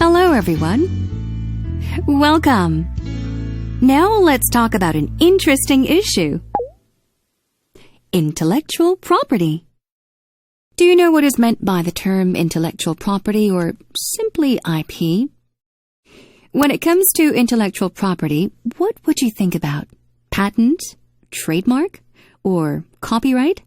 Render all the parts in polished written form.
Hello, everyone. Welcome. Now let's talk about an interesting issue. Intellectual property. Do you know what is meant by the term intellectual property or simply IP? When it comes to intellectual property, what would you think about? Patent, trademark, or copyright?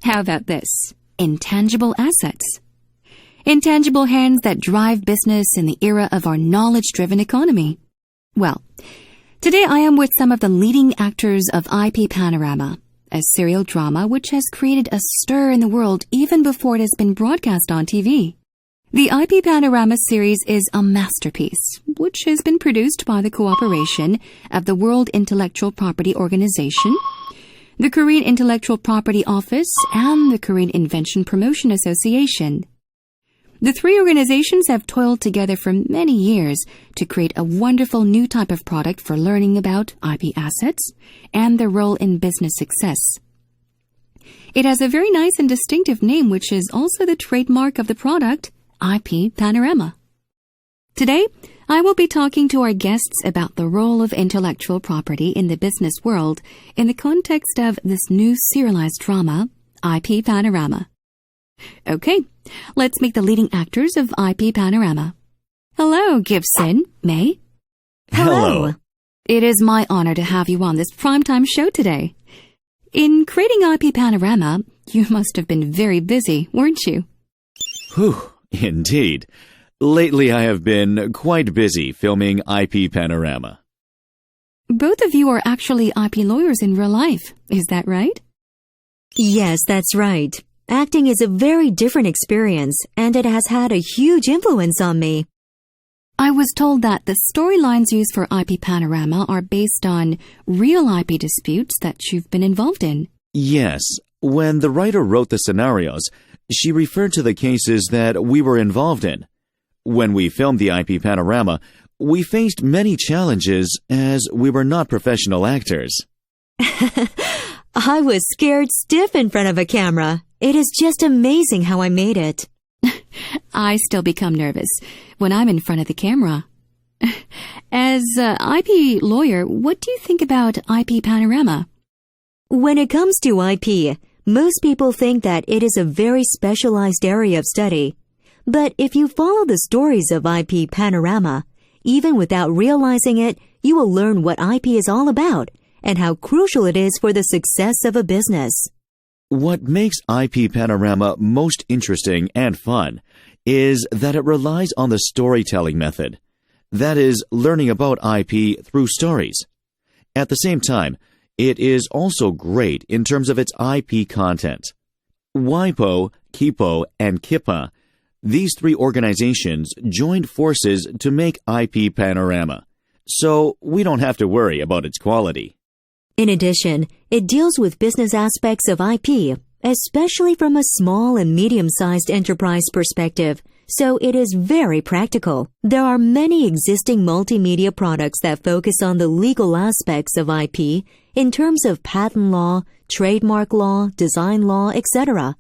How about this? Intangible assets. Intangible hands that drive business in the era of our knowledge-driven economy. Well, today I am with some of the leading actors of Ip Panorama, a serial drama which has created a stir in the world even before it has been broadcast on TV. The Ip Panorama series is a masterpiece, which has been produced by the cooperation of the World Intellectual Property Organization, the Korean Intellectual Property Office, and the Korean Invention Promotion Association. The three organizations have toiled together for many years to create a wonderful new type of product for learning about IP assets and their role in business success. It has a very nice and distinctive name, which is also the trademark of the product, Ip Panorama. Today, I will be talking to our guests about the role of intellectual property in the business world in the context of this new serialized drama, Ip Panorama. Okay, let's meet the leading actors of Ip Panorama. Hello, Gibson, May. Hello. It is my honor to have you on this primetime show today. In creating Ip Panorama, you must have been very busy, weren't you? Whew, indeed. Lately I have been quite busy filming Ip Panorama. Both of you are actually IP lawyers in real life, is that right? Yes, that's right. Acting is a very different experience, and it has had a huge influence on me. I was told that the storylines used for Ip Panorama are based on real IP disputes that you've been involved in. Yes, when the writer wrote the scenarios, she referred to the cases that we were involved in. When we filmed the Ip Panorama, we faced many challenges as we were not professional actors. I was scared stiff in front of a camera. It is just amazing how I made it. I still become nervous when I'm in front of the camera. As an IP lawyer, what do you think about Ip Panorama? When it comes to IP, most people think that it is a very specialized area of study. But if you follow the stories of Ip Panorama, even without realizing it, you will learn what IP is all about and how crucial it is for the success of a business. What makes Ip Panorama most interesting and fun is that it relies on the storytelling method. That is, learning about IP through stories. At the same time, it is also great in terms of its IP content. WIPO, KIPO, and KIPA, these three organizations joined forces to make Ip Panorama, so we don't have to worry about its quality. In addition, it deals with business aspects of IP, especially from a small and medium-sized enterprise perspective, so it is very practical. There are many existing multimedia products that focus on the legal aspects of IP in terms of patent law, trademark law, design law, etc.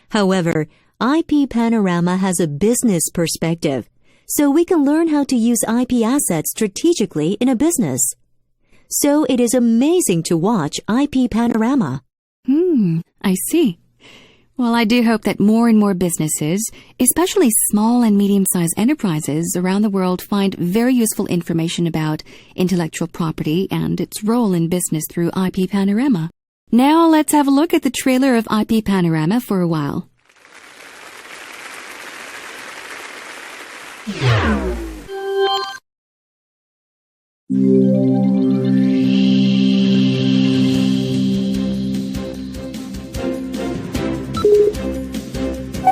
However, Ip Panorama has a business perspective, so we can learn how to use IP assets strategically in a business. So it is amazing to watch Ip Panorama. I see. Well, I do hope that more and more businesses, especially small and medium-sized enterprises around the world, find very useful information about intellectual property and its role in business through Ip Panorama. Now let's have a look at the trailer of Ip Panorama for a while.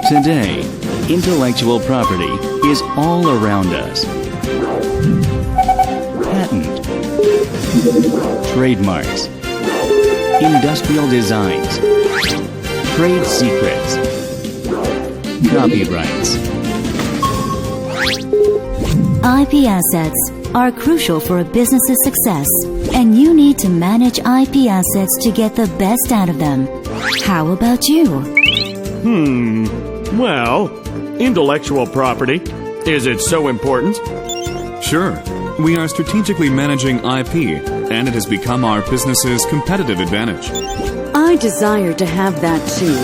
Today, intellectual property is all around us. Patent, trademarks, industrial designs, trade secrets, copyrights. IP assets are crucial for a business's success, and you need to manage IP assets to get the best out of them. How about you? Well, intellectual property Is it so important? Sure. We are strategically managing IP, and it has become our business's competitive advantage. I desire to have that too.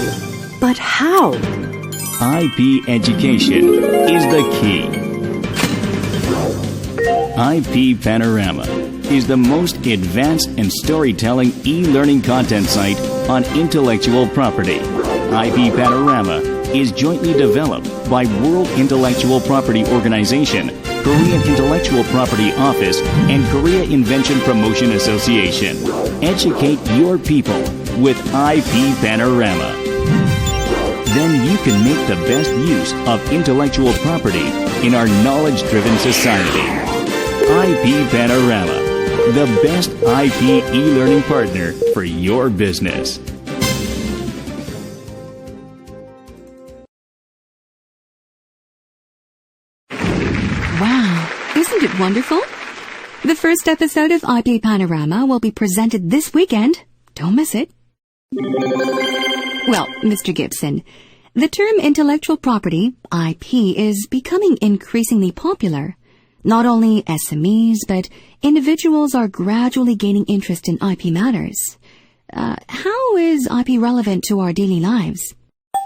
But how? IP education is the key. IP Panorama is the most advanced and storytelling e-learning content site on intellectual property. IP Panorama is jointly developed by World Intellectual Property Organization, Korean Intellectual Property Office, and Korea Invention Promotion Association. Educate your people with IP Panorama. Then you can make the best use of intellectual property in our knowledge-driven society. IP Panorama, the best IP e-learning partner for your business. Wow, isn't it wonderful? The first episode of IP Panorama will be presented this weekend. Don't miss it. Well, Mr. Gibson, the term intellectual property, IP, is becoming increasingly popular. Not only SMEs, but individuals are gradually gaining interest in IP matters. How is IP relevant to our daily lives?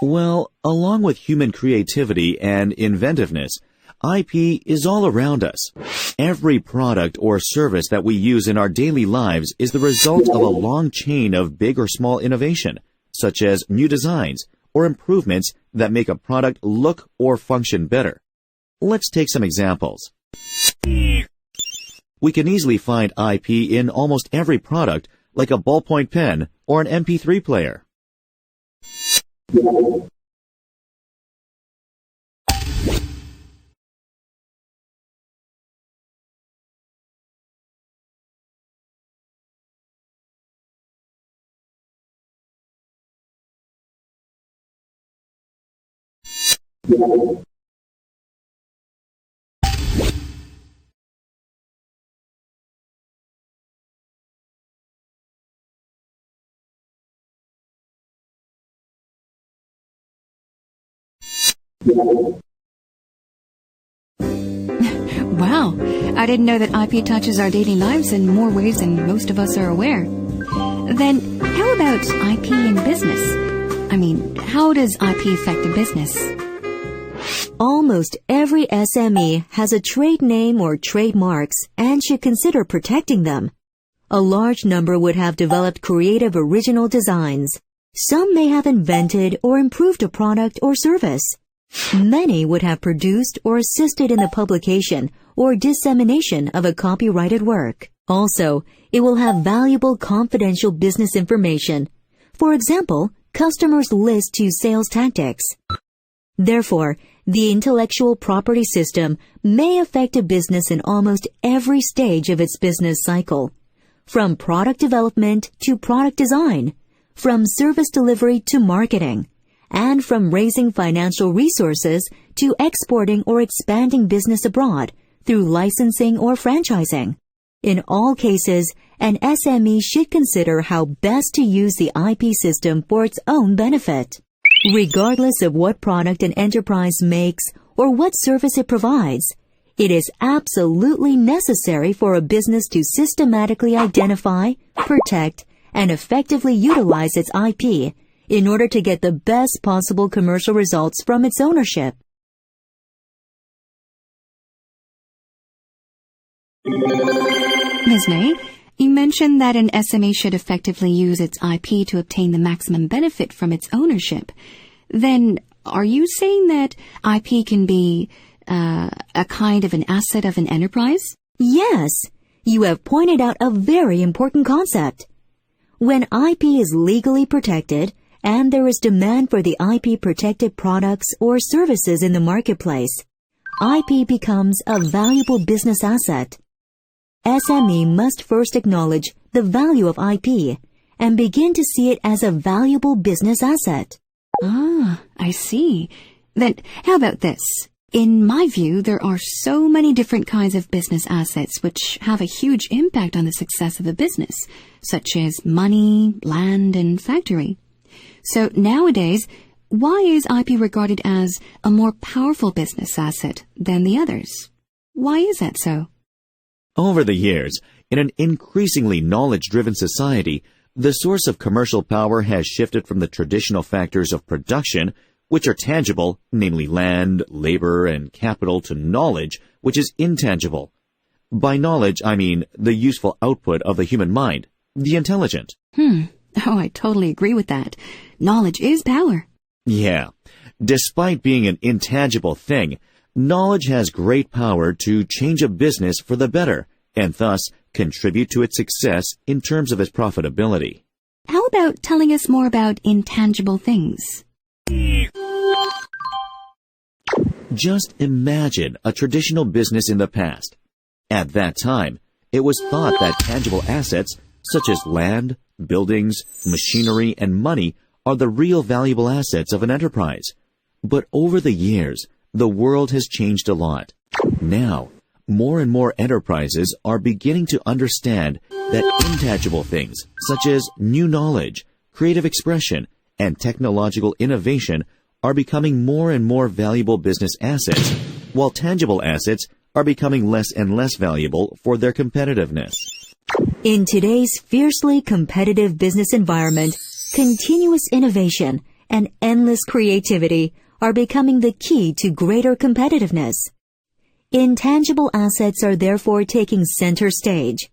Well, along with human creativity and inventiveness, IP is all around us. Every product or service that we use in our daily lives is the result of a long chain of big or small innovation, such as new designs or improvements that make a product look or function better. Let's take some examples. We can easily find IP in almost every product, like a ballpoint pen or an MP3 player. Wow, I didn't know that IP touches our daily lives in more ways than most of us are aware. Then, how about IP in business? I mean, how does IP affect a business? Almost every SME has a trade name or trademarks and should consider protecting them. A large number would have developed creative original designs. Some may have invented or improved a product or service. Many would have produced or assisted in the publication or dissemination of a copyrighted work. Also, it will have valuable confidential business information. For example, customers' list to sales tactics. Therefore, the intellectual property system may affect a business in almost every stage of its business cycle, from product development to product design, from service delivery to marketing, and from raising financial resources to exporting or expanding business abroad through licensing or franchising. In all cases, an SME should consider how best to use the IP system for its own benefit. Regardless of what product an enterprise makes or what service it provides, it is absolutely necessary for a business to systematically identify, protect, and effectively utilize its IP in order to get the best possible commercial results from its ownership. Ms. May, you mentioned that an SME should effectively use its IP to obtain the maximum benefit from its ownership. Then, are you saying that IP can be a kind of an asset of an enterprise? Yes, you have pointed out a very important concept. When IP is legally protected and there is demand for the IP-protected products or services in the marketplace, IP becomes a valuable business asset. SME must first acknowledge the value of IP and begin to see it as a valuable business asset. Ah, I see. Then, how about this? In my view, there are so many different kinds of business assets which have a huge impact on the success of a business, such as money, land, and factory. So nowadays, why is IP regarded as a more powerful business asset than the others? Why is that so? Over the years, in an increasingly knowledge-driven society, the source of commercial power has shifted from the traditional factors of production, which are tangible, namely land, labor, and capital, to knowledge, which is intangible. By knowledge, I mean the useful output of the human mind, the intelligent. Oh, I totally agree with that. Knowledge is power. Yeah. Despite being an intangible thing, knowledge has great power to change a business for the better, and thus contribute to its success in terms of its profitability. How about telling us more about intangible things? Just imagine a traditional business in the past. At that time, it was thought that tangible assets, such as land, buildings, machinery, and money, are the real valuable assets of an enterprise. But over the years, the world has changed a lot. Now, more and more enterprises are beginning to understand that intangible things, such as new knowledge, creative expression, and technological innovation, are becoming more and more valuable business assets, while tangible assets are becoming less and less valuable for their competitiveness. In today's fiercely competitive business environment, continuous innovation and endless creativity are becoming the key to greater competitiveness. Intangible assets are therefore taking center stage.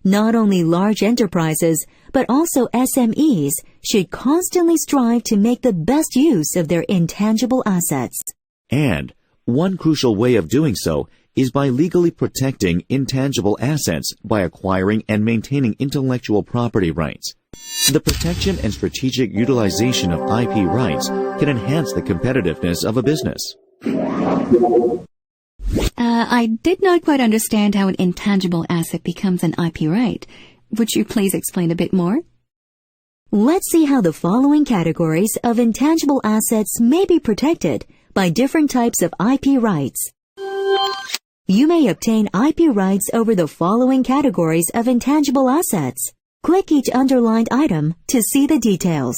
Not only large enterprises, but also SMEs should constantly strive to make the best use of their intangible assets. And one crucial way of doing so is by legally protecting intangible assets by acquiring and maintaining intellectual property rights. The protection and strategic utilization of IP rights can enhance the competitiveness of a business. I did not quite understand how an intangible asset becomes an IP right. Would you please explain a bit more? Let's see how the following categories of intangible assets may be protected by different types of IP rights. You may obtain IP rights over the following categories of intangible assets. Click each underlined item to see the details.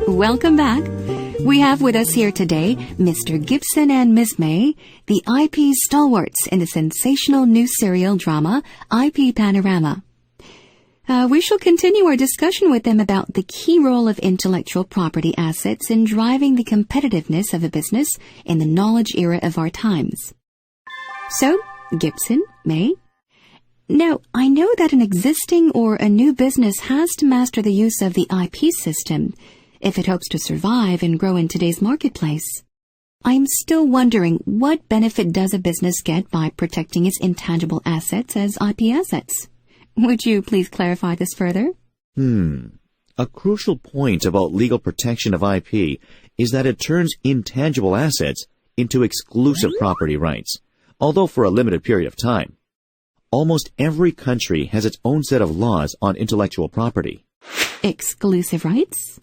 Welcome back. We have with us here today Mr. Gibson and Ms. May, the IP stalwarts in the sensational new serial drama, Ip Panorama. We shall continue our discussion with them about the key role of intellectual property assets in driving the competitiveness of a business in the knowledge era of our times. So, Gibson, May. Now, I know that an existing or a new business has to master the use of the IP system if it hopes to survive and grow in today's marketplace. I'm still wondering, what benefit does a business get by protecting its intangible assets as IP assets? Would you please clarify this further? A crucial point about legal protection of IP is that it turns intangible assets into exclusive property rights, although for a limited period of time. Almost every country has its own set of laws on intellectual property. Exclusive rights?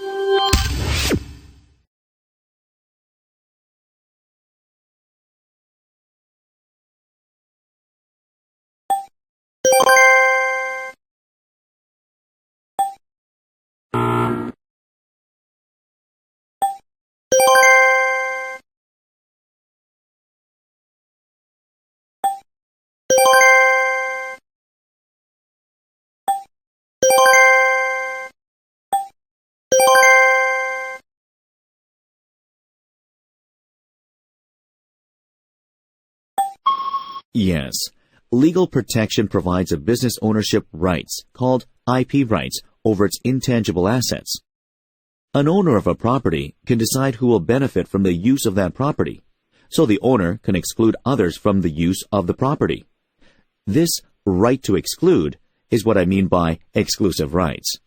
Yes, legal protection provides a business ownership rights, called IP rights, over its intangible assets. An owner of a property can decide who will benefit from the use of that property, so the owner can exclude others from the use of the property. This right to exclude is what I mean by exclusive rights.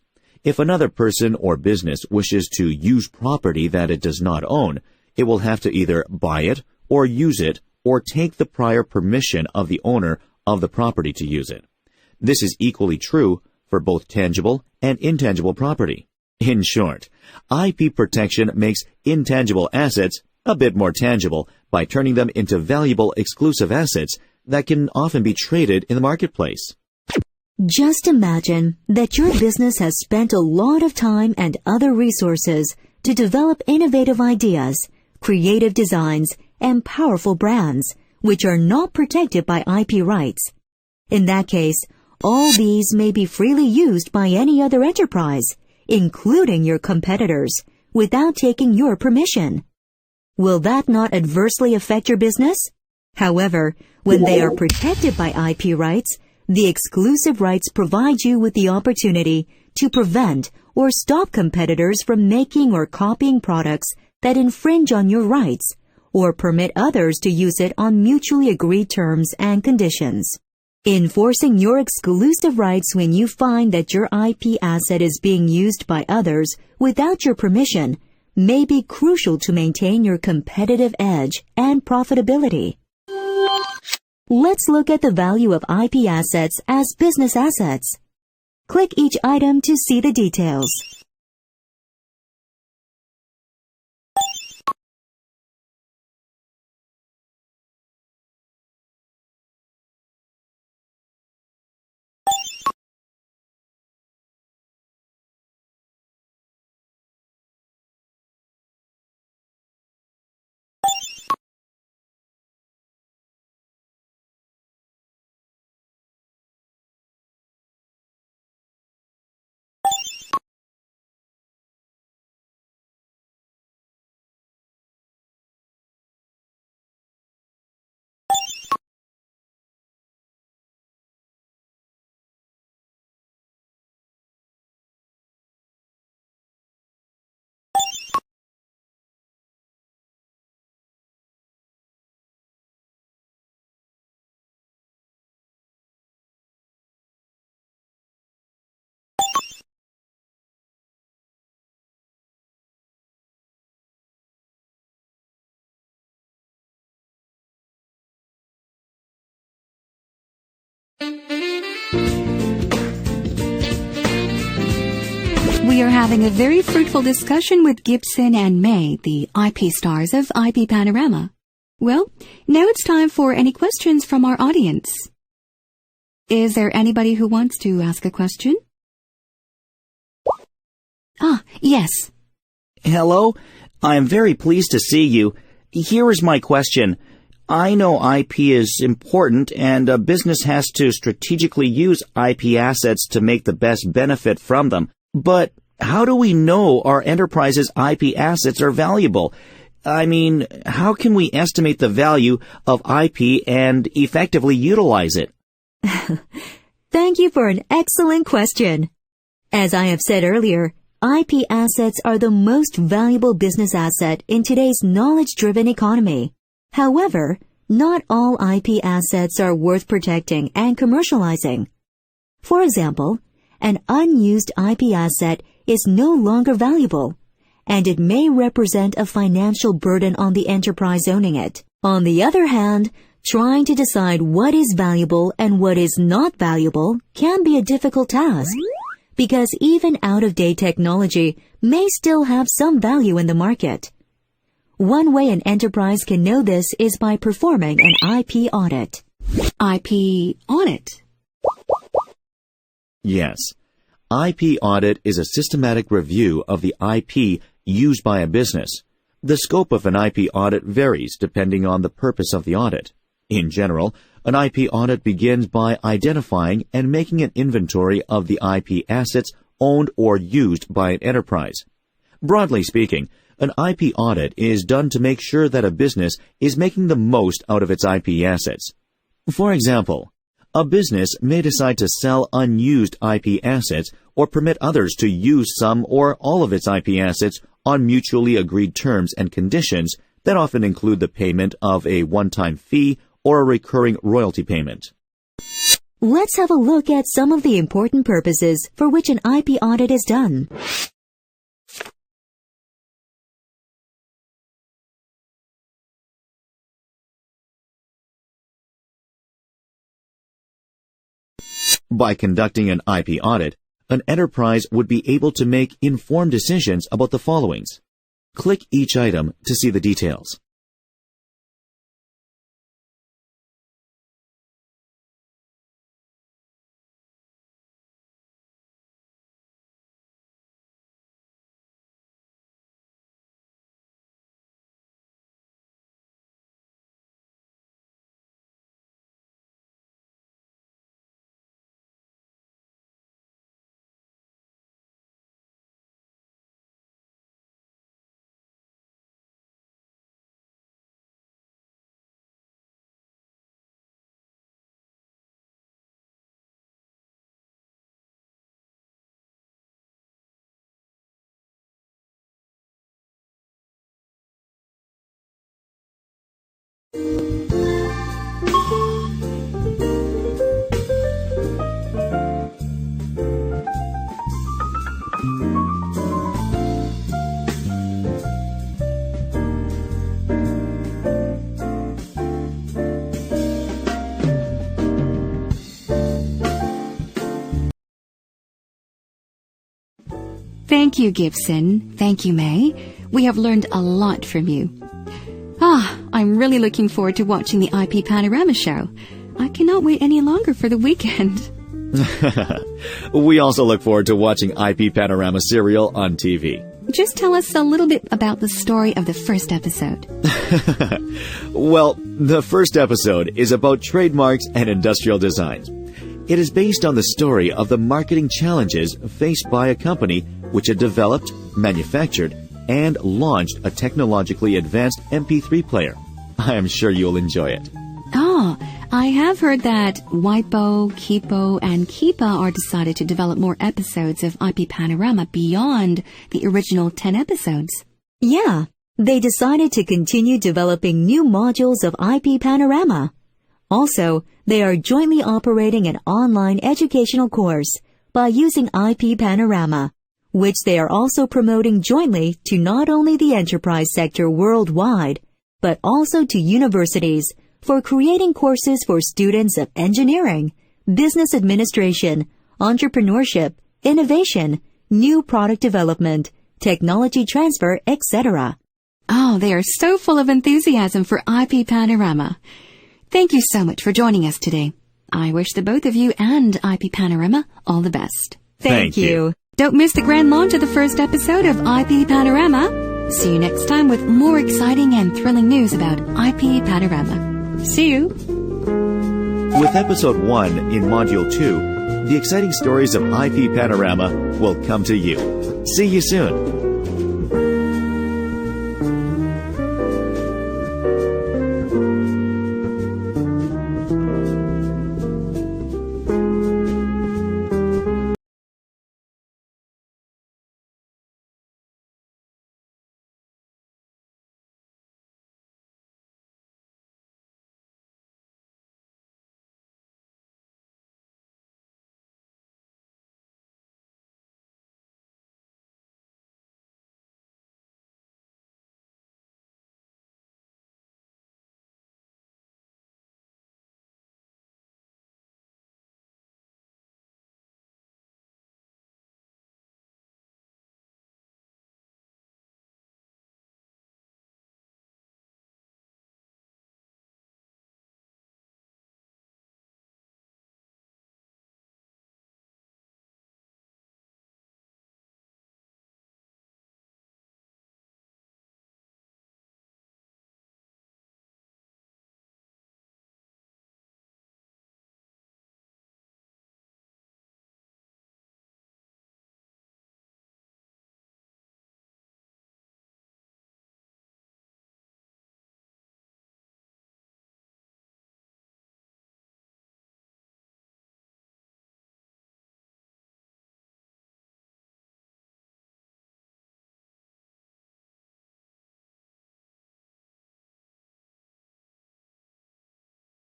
If another person or business wishes to use property that it does not own, it will have to either buy it or use it or take the prior permission of the owner of the property to use it. This is equally true for both tangible and intangible property. In short, IP protection makes intangible assets a bit more tangible by turning them into valuable exclusive assets that can often be traded in the marketplace. Just imagine that your business has spent a lot of time and other resources to develop innovative ideas, creative designs, and powerful brands, which are not protected by IP rights. In that case, all these may be freely used by any other enterprise, including your competitors, without taking your permission. Will that not adversely affect your business? However, when they are protected by IP rights, the exclusive rights provide you with the opportunity to prevent or stop competitors from making or copying products that infringe on your rights, or permit others to use it on mutually agreed terms and conditions. Enforcing your exclusive rights when you find that your IP asset is being used by others without your permission may be crucial to maintain your competitive edge and profitability. Let's look at the value of IP assets as business assets. Click each item to see the details. We are having a very fruitful discussion with Gibson and May, the IP stars of IP Panorama. Well, now it's time for any questions from our audience. Is there anybody who wants to ask a question? Yes. Hello, I am very pleased to see you. Here is my question. I know IP is important and a business has to strategically use IP assets to make the best benefit from them. But how do we know our enterprise's IP assets are valuable? I mean, how can we estimate the value of IP and effectively utilize it? Thank you for an excellent question. As I have said earlier, IP assets are the most valuable business asset in today's knowledge-driven economy. However, not all IP assets are worth protecting and commercializing. For example, an unused IP asset is no longer valuable, and it may represent a financial burden on the enterprise owning it. On the other hand, trying to decide what is valuable and what is not valuable can be a difficult task, because even out-of-date technology may still have some value in the market. One way an enterprise can know this is by performing an IP audit. IP audit? Yes. IP audit is a systematic review of the IP used by a business. The scope of an IP audit varies depending on the purpose of the audit. In general, an IP audit begins by identifying and making an inventory of the IP assets owned or used by an enterprise. Broadly speaking, an IP audit is done to make sure that a business is making the most out of its IP assets. For example, a business may decide to sell unused IP assets or permit others to use some or all of its IP assets on mutually agreed terms and conditions that often include the payment of a one-time fee or a recurring royalty payment. Let's have a look at some of the important purposes for which an IP audit is done. By conducting an IP audit, an enterprise would be able to make informed decisions about the followings. Click each item to see the details. Thank you, Gibson. Thank you, May. We have learned a lot from you. I'm really looking forward to watching the IP Panorama show. I cannot wait any longer for the weekend. We also look forward to watching IP Panorama serial on TV. Just tell us a little bit about the story of the first episode. Well, the first episode is about trademarks and industrial designs. It is based on the story of the marketing challenges faced by a company which had developed, manufactured, and launched a technologically advanced MP3 player. I am sure you'll enjoy it. Oh, I have heard that WIPO, Kipo, and Kipa are decided to develop more episodes of IP Panorama beyond the original 10 episodes. Yeah, they decided to continue developing new modules of IP Panorama. Also, they are jointly operating an online educational course by using IP Panorama, which they are also promoting jointly to not only the enterprise sector worldwide, but also to universities for creating courses for students of engineering, business administration, entrepreneurship, innovation, new product development, technology transfer, etc. Oh, they are so full of enthusiasm for IP Panorama. Thank you so much for joining us today. I wish the both of you and IP Panorama all the best. Thank you. Don't miss the grand launch of the first episode of IP Panorama. See you next time with more exciting and thrilling news about IP Panorama. See you. With Episode 1 in Module 2, the exciting stories of IP Panorama will come to you. See you soon.